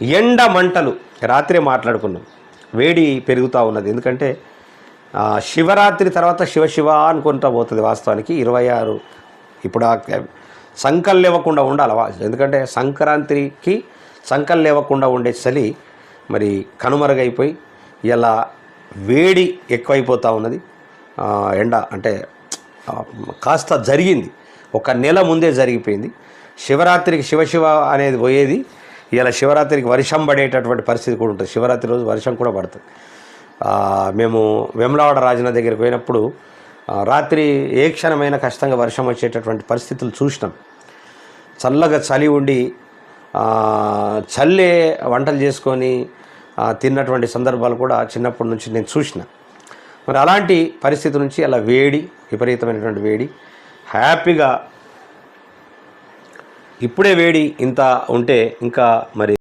ఎండ మంటలు రాత్రే మాట్లాడుకున్నాం. వేడి పెరుగుతూ ఉన్నది. ఎందుకంటే శివరాత్రి తర్వాత శివ అనుకుంటా పోతుంది. వాస్తవానికి 26 ఇప్పుడు సంకల్ లేవకుండా ఉండాలి. ఎందుకంటే సంక్రాంతికి సంకల్ లేవకుండా ఉండే చలి మరి కనుమరుగైపోయి ఇలా వేడి ఎక్కువైపోతూ ఉన్నది. ఎండ అంటే కాస్త జరిగింది, ఒక నెల ముందే జరిగిపోయింది. శివరాత్రికి శివ అనేది పోయేది, ఇలా శివరాత్రికి వర్షం పడేటటువంటి పరిస్థితి కూడా ఉంటుంది. శివరాత్రి రోజు వర్షం కూడా పడుతుంది. మేము వేములవాడ రాజన్న దగ్గరికి పోయినప్పుడు రాత్రి ఏ క్షణమైన కష్టంగా వర్షం వచ్చేటటువంటి పరిస్థితులు చూసినాం. చల్లగా చలి ఉండి చల్లే వంటలు చేసుకొని తిన్నటువంటి సందర్భాలు కూడా చిన్నప్పటి నుంచి నేను చూసిన. మరి అలాంటి పరిస్థితి నుంచి అలా వేడి, విపరీతమైనటువంటి వేడి, హ్యాపీగా ఇప్పుడే వేడి ఇంత ఉంటే ఇంకా మరి